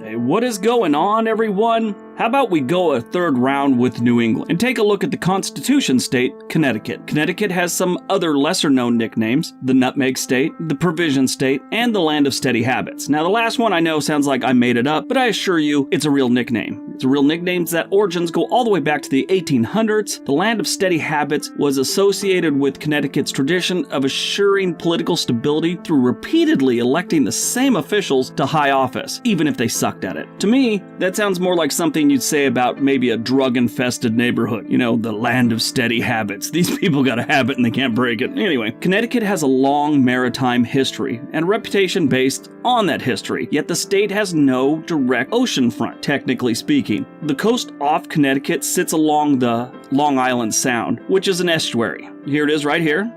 Hey, what is going on, everyone? How about we go a third round with New England and take a look at the Constitution state, Connecticut. Connecticut has some other lesser-known nicknames: the Nutmeg State, the Provision State, and the Land of Steady Habits. Now, the last one I know sounds like I made it up, but I assure you it's a real nickname. It's a real nickname that origins go all the way back to the 1800s. The Land of Steady Habits was associated with Connecticut's tradition of assuring political stability through repeatedly electing the same officials to high office, even if they sucked at it. To me, that sounds more like something you'd say about maybe a drug-infested neighborhood. You know, the Land of Steady Habits. These people got a habit and they can't break it. Anyway, Connecticut has a long maritime history and a reputation based on that history, yet the state has no direct ocean front, technically speaking. The coast off Connecticut sits along the Long Island Sound, which is an estuary. Here it is right here.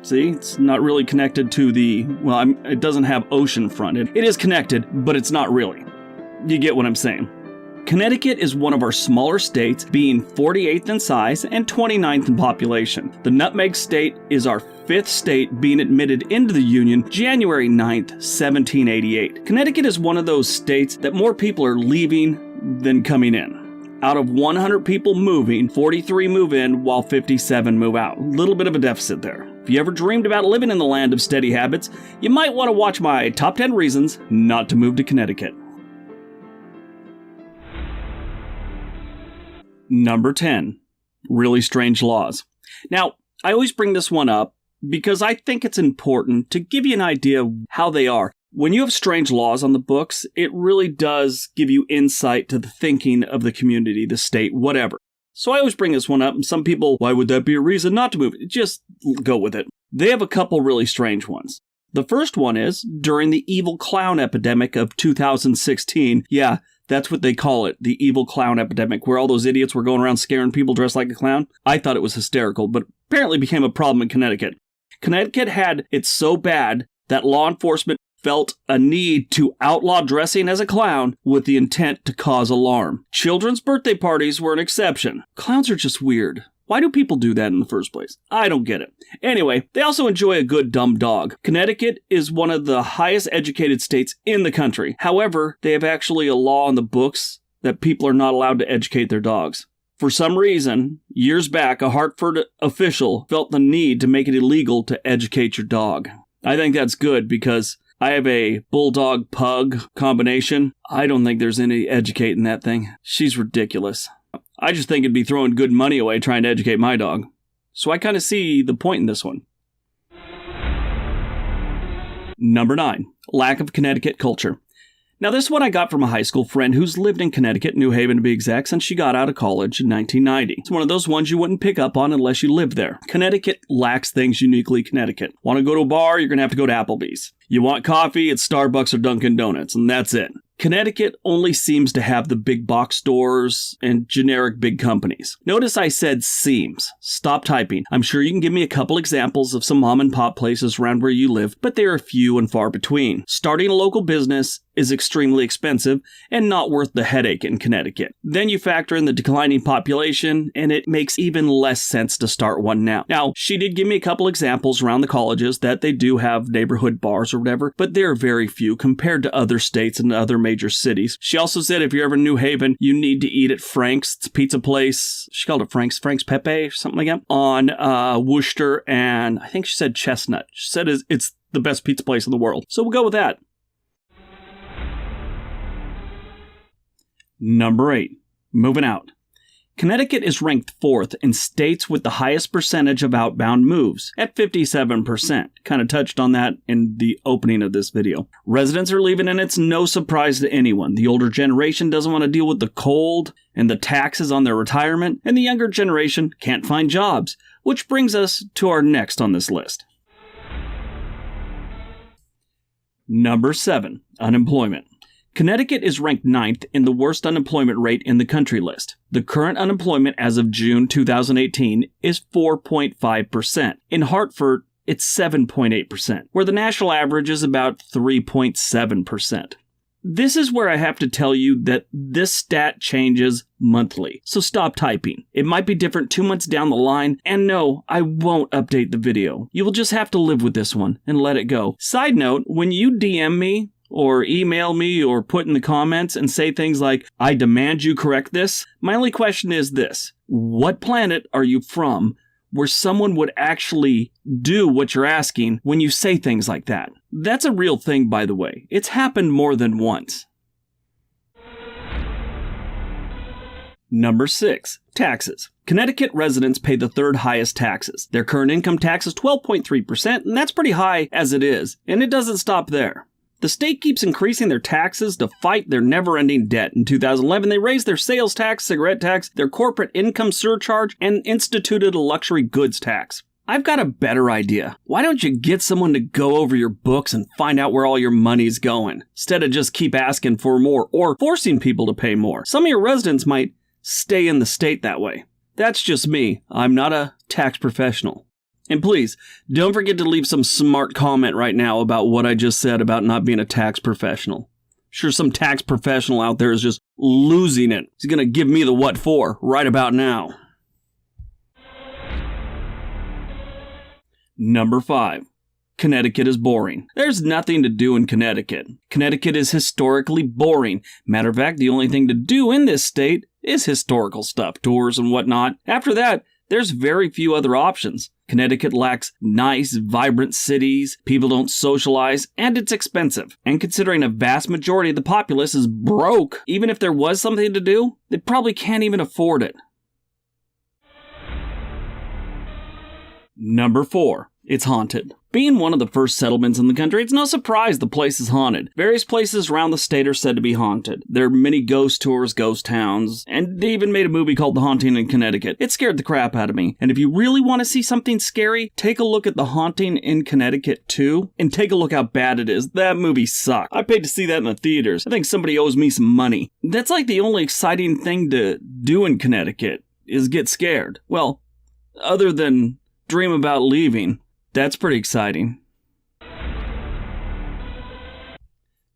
See, it's not really connected to the, well, it doesn't have ocean front. It is connected, but it's not really. You get what I'm saying. Connecticut is one of our smaller states, being 48th in size and 29th in population. The Nutmeg State is our 5th state, being admitted into the Union January 9th, 1788. Connecticut is one of those states that more people are leaving than coming in. Out of 100 people moving, 43 move in while 57 move out. A little bit of a deficit there. If you ever dreamed about living in the Land of Steady Habits, you might want to watch my top 10 reasons not to move to Connecticut. Number 10, really strange laws. Now, I always bring this one up because I think it's important to give you an idea of how they are. When you have strange laws on the books, it really does give you insight to the thinking of the community, the state, whatever. So I always bring this one up, and some people, why would that be a reason not to move? Just go with it. They have a couple really strange ones. The first one is, during the evil clown epidemic of 2016, yeah, that's what they call it, the evil clown epidemic, where all those idiots were going around scaring people dressed like a clown. I thought it was hysterical, but apparently became a problem in Connecticut. Connecticut had it so bad that law enforcement felt a need to outlaw dressing as a clown with the intent to cause alarm. Children's birthday parties were an exception. Clowns are just weird. Why do people do that in the first place? I don't get it. Anyway, they also enjoy a good dumb dog. Connecticut is one of the highest educated states in the country. However, they have actually a law on the books that people are not allowed to educate their dogs. For some reason, years back, a Hartford official felt the need to make it illegal to educate your dog. I think that's good because I have a bulldog pug combination. I don't think there's any educating that thing. She's ridiculous. I just think it'd be throwing good money away trying to educate my dog. So I kind of see the point in this one. Number 9, lack of Connecticut culture. Now, this one I got from a high school friend who's lived in Connecticut, New Haven to be exact, since she got out of college in 1990. It's one of those ones you wouldn't pick up on unless you lived there. Connecticut lacks things uniquely Connecticut. Want to go to a bar, you're going to have to go to Applebee's. You want coffee, it's Starbucks or Dunkin' Donuts, and that's it. Connecticut only seems to have the big box stores and generic big companies. Notice I said seems. Stop typing. I'm sure you can give me a couple examples of some mom and pop places around where you live, but they are few and far between. Starting a local business is extremely expensive and not worth the headache in Connecticut. Then you factor in the declining population, and it makes even less sense to start one now. Now, she did give me a couple examples around the colleges that they do have neighborhood bars or whatever, but they're very few compared to other states and other major cities. She also said if you're ever in New Haven, you need to eat at Frank's. It's a pizza place. She called it Frank's Pepe or something like that. On Worcester and I think she said Chestnut. She said it's the best pizza place in the world. So we'll go with that. Number 8, moving out. Connecticut is ranked 4th in states with the highest percentage of outbound moves at 57%. Kind of touched on that in the opening of this video. Residents are leaving, and it's no surprise to anyone. The older generation doesn't want to deal with the cold and the taxes on their retirement, and the younger generation can't find jobs, which brings us to our next on this list. Number 7, unemployment. Connecticut is ranked 9th in the worst unemployment rate in the country list. The current unemployment as of June 2018 is 4.5%. In Hartford, it's 7.8%, where the national average is about 3.7%. This is where I have to tell you that this stat changes monthly, so stop typing. It might be different 2 months down the line, and no, I won't update the video. You will just have to live with this one and let it go. Side note, when you DM me, or email me or put in the comments and say things like, I demand you correct this, my only question is this: what planet are you from where someone would actually do what you're asking when you say things like that? That's a real thing, by the way. It's happened more than once. Number 6. Taxes. Connecticut residents pay the third highest taxes. Their current income tax is 12.3%, and that's pretty high as it is, and it doesn't stop there. The state keeps increasing their taxes to fight their never-ending debt. In 2011, they raised their sales tax, cigarette tax, their corporate income surcharge, and instituted a luxury goods tax. I've got a better idea. Why don't you get someone to go over your books and find out where all your money's going, instead of just keep asking for more or forcing people to pay more? Some of your residents might stay in the state that way. That's just me. I'm not a tax professional. And please, don't forget to leave some smart comment right now about what I just said about not being a tax professional. Sure, some tax professional out there is just losing it. He's going to give me the what for right about now. Number 5. Connecticut is boring. There's nothing to do in Connecticut. Connecticut is historically boring. Matter of fact, the only thing to do in this state is historical stuff, tours and whatnot. After that, there's very few other options. Connecticut lacks nice, vibrant cities, people don't socialize, and it's expensive. And considering a vast majority of the populace is broke, even if there was something to do, they probably can't even afford it. Number 4. It's haunted. Being one of the first settlements in the country, it's no surprise the place is haunted. Various places around the state are said to be haunted. There are many ghost tours, ghost towns, and they even made a movie called The Haunting in Connecticut. It scared the crap out of me. And if you really want to see something scary, take a look at The Haunting in Connecticut 2, and take a look how bad it is. That movie sucked. I paid to see that in the theaters. I think somebody owes me some money. That's like the only exciting thing to do in Connecticut, is get scared. Well, other than dream about leaving. That's pretty exciting.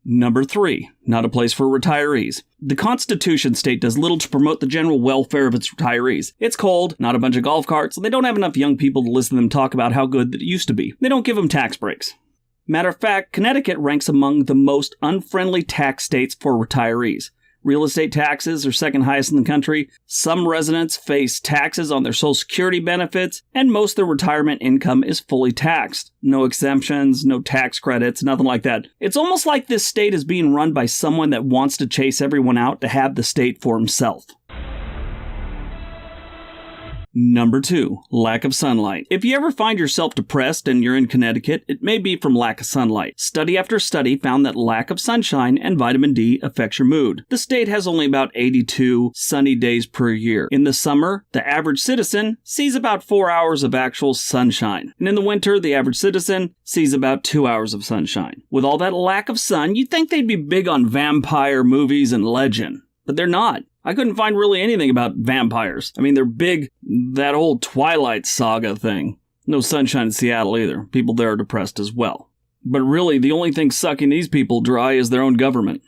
Number 3. Not a place for retirees. The Constitution state does little to promote the general welfare of its retirees. It's cold, not a bunch of golf carts, and they don't have enough young people to listen to them talk about how good it used to be. They don't give them tax breaks. Matter of fact, Connecticut ranks among the most unfriendly tax states for retirees. Real estate taxes are second highest in the country. Some residents face taxes on their Social Security benefits, and most of their retirement income is fully taxed. No exemptions, no tax credits, nothing like that. It's almost like this state is being run by someone that wants to chase everyone out to have the state for himself. Number 2. Lack of sunlight. If you ever find yourself depressed and you're in Connecticut, it may be from lack of sunlight. Study after study found that lack of sunshine and vitamin D affects your mood. The state has only about 82 sunny days per year. In the summer, the average citizen sees about 4 hours of actual sunshine. And in the winter, the average citizen sees about 2 hours of sunshine. With all that lack of sun, you'd think they'd be big on vampire movies and legend. But they're not. I couldn't find really anything about vampires. I mean, they're big, that whole Twilight Saga thing. No sunshine in Seattle either. People there are depressed as well. But really, the only thing sucking these people dry is their own government.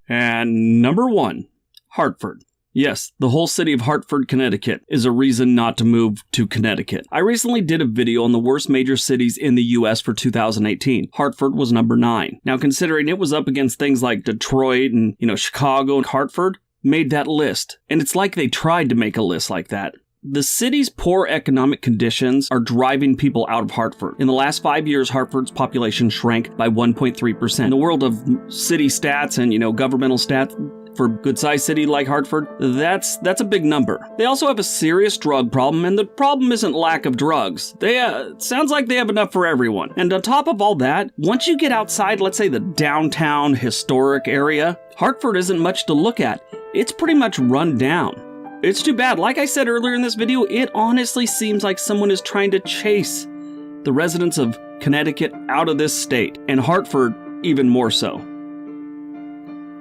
And number 1, Hartford. Yes, the whole city of Hartford, Connecticut is a reason not to move to Connecticut. I recently did a video on the worst major cities in the US for 2018. Hartford was number 9. Now, considering it was up against things like Detroit and, Chicago, and Hartford made that list. And it's like they tried to make a list like that. The city's poor economic conditions are driving people out of Hartford. In the last 5 years, Hartford's population shrank by 1.3%. In the world of city stats and, governmental stats, for a good-sized city like Hartford, that's a big number. They also have a serious drug problem, and the problem isn't lack of drugs. Sounds like they have enough for everyone. And on top of all that, once you get outside, let's say the downtown historic area, Hartford isn't much to look at. It's pretty much run down. It's too bad. Like I said earlier in this video, it honestly seems like someone is trying to chase the residents of Connecticut out of this state, and Hartford even more so.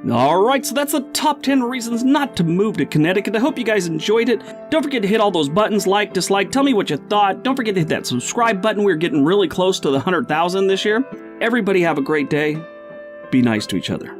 Alright, so that's the top 10 reasons not to move to Connecticut. I hope you guys enjoyed it. Don't forget to hit all those buttons, like, dislike, tell me what you thought. Don't forget to hit that subscribe button. We're getting really close to the 100,000 this year. Everybody have a great day. Be nice to each other.